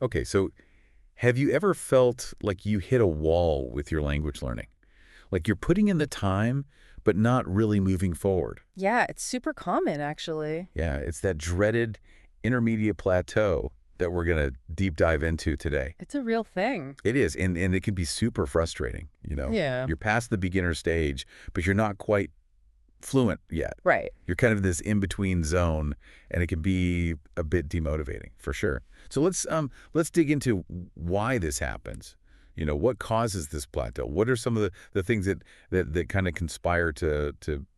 Okay, so have you ever felt like you hit a wall with your language learning? Like you're putting in the time, but not really moving forward? Yeah, it's super common actually. Yeah, it's that dreaded intermediate plateau that we're going to deep dive into today. It's a real thing. It is, and it can be super frustrating, you know. Yeah. You're past the beginner stage, but you're not quite fluent yet. Right. You're kind of in this in-between zone, and it can be a bit demotivating, for sure. So let's dig into why this happens. You know, what causes this plateau? What are some of the things that kind of conspire to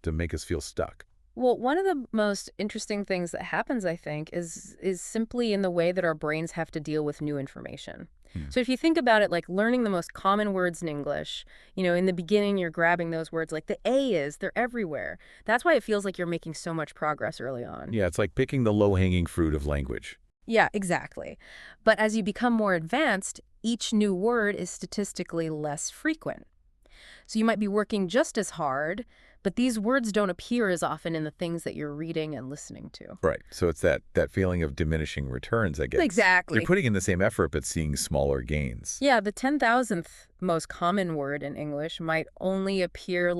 make us feel stuck? Well, one of the most interesting things that happens, I think, is simply in the way that our brains have to deal with new information. Hmm. So if you think about it like learning the most common words in English, in the beginning you're grabbing those words like the A is, they're everywhere. That's why it feels like you're making so much progress early on. Yeah, it's like picking the low-hanging fruit of language. Yeah, exactly. But as you become more advanced, each new word is statistically less frequent. So you might be working just as hard, but these words don't appear as often in the things that you're reading and listening to. Right. So it's that feeling of diminishing returns, I guess. You're Exactly. putting in the same effort, but seeing smaller gains. Yeah, the 10,000th most common word in English might only appear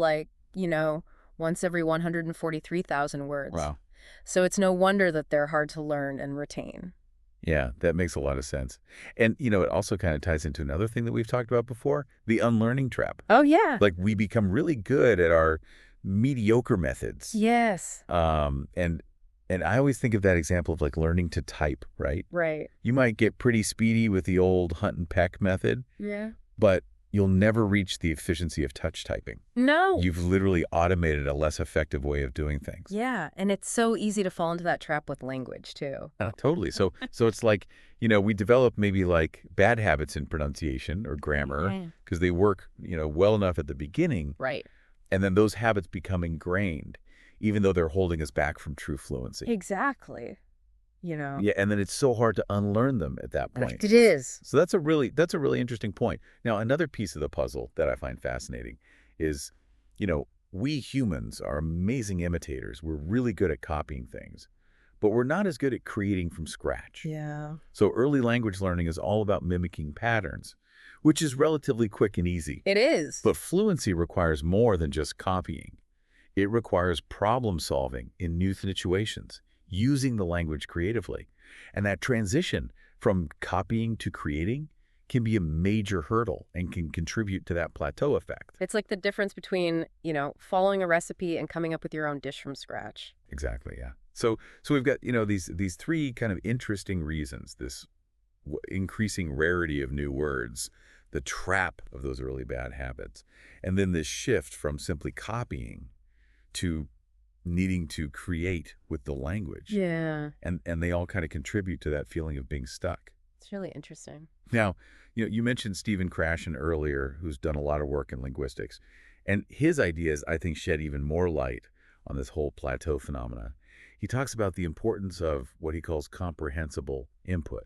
once every 143,000 words. Wow. So it's no wonder that they're hard to learn and retain. Yeah, that makes a lot of sense. And, it also kind of ties into another thing that we've talked about before, the unlearning trap. Oh, yeah. Like we become really good at our mediocre methods. Yes. And I always think of that example of like learning to type, right? Right. You might get pretty speedy with the old hunt and peck method, Yeah. but you'll never reach the efficiency of touch typing. No. You've literally automated a less effective way of doing things. Yeah, and it's so easy to fall into that trap with language, too. Totally. So it's like, we develop maybe like bad habits in pronunciation or grammar Yeah. because they work, well enough at the beginning, Right. and then those habits become ingrained, even though they're holding us back from true fluency. Exactly. You know. Yeah, and then it's so hard to unlearn them at that point. It is. So that's a really interesting point. Now, another piece of the puzzle that I find fascinating is, we humans are amazing imitators. We're really good at copying things, but we're not as good at creating from scratch. Yeah. So early language learning is all about mimicking patterns, which is relatively quick and easy. It is. But fluency requires more than just copying. It requires problem solving in new situations, using the language creatively. And that transition from copying to creating can be a major hurdle and can contribute to that plateau effect. It's like the difference between, following a recipe and coming up with your own dish from scratch. Exactly, yeah. So we've got, these three kind of interesting reasons, this increasing rarity of new words, the trap of those early bad habits, and then this shift from simply copying to needing to create with the language. Yeah. And they all kind of contribute to that feeling of being stuck. It's really interesting. Now, you mentioned Stephen Krashen earlier, who's done a lot of work in linguistics. And his ideas, I think, shed even more light on this whole plateau phenomena. He talks about the importance of what he calls comprehensible input.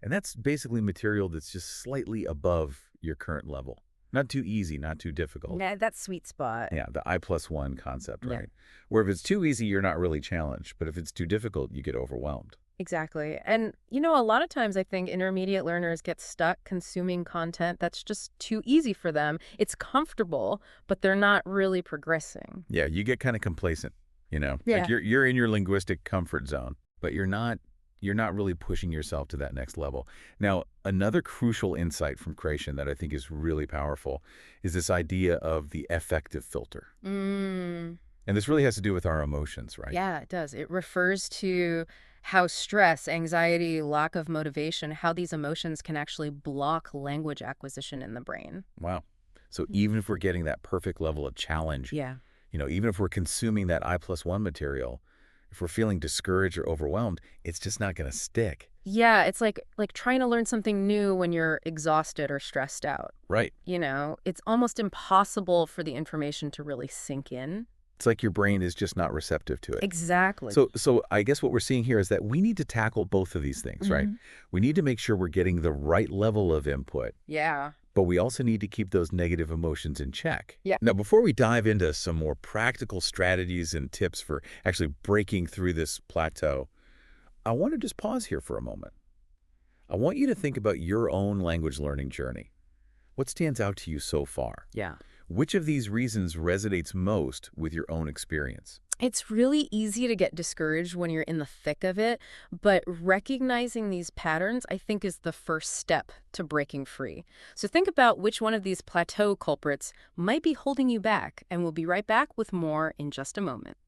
And that's basically material that's just slightly above your current level. Not too easy, not too difficult. Yeah, that sweet spot. Yeah, the I+1 concept, Yeah. right? Where if it's too easy, you're not really challenged. But if it's too difficult, you get overwhelmed. Exactly. And, a lot of times I think intermediate learners get stuck consuming content that's just too easy for them. It's comfortable, but they're not really progressing. Yeah, you get kind of complacent, Yeah. Like you're in your linguistic comfort zone, but you're not really pushing yourself to that next level. Now, another crucial insight from Creation that I think is really powerful is this idea of the affective filter. Mm. And this really has to do with our emotions, right? Yeah, it does. It refers to how stress, anxiety, lack of motivation, how these emotions can actually block language acquisition in the brain. Wow. So even if we're getting that perfect level of challenge, Yeah. even if we're consuming that I+1 material, if we're feeling discouraged or overwhelmed, it's just not going to stick. Yeah, it's like trying to learn something new when you're exhausted or stressed out. Right. It's almost impossible for the information to really sink in. It's like your brain is just not receptive to it. Exactly. So I guess what we're seeing here is that we need to tackle both of these things, right? Mhm. We need to make sure we're getting the right level of input, Yeah. but we also need to keep those negative emotions in check. Yeah. Now, before we dive into some more practical strategies and tips for actually breaking through this plateau, I want to just pause here for a moment. I want you to think about your own language learning journey. What stands out to you so far? Yeah. Which of these reasons resonates most with your own experience? It's really easy to get discouraged when you're in the thick of it, but recognizing these patterns, I think, is the first step to breaking free. So think about which one of these plateau culprits might be holding you back, and we'll be right back with more in just a moment.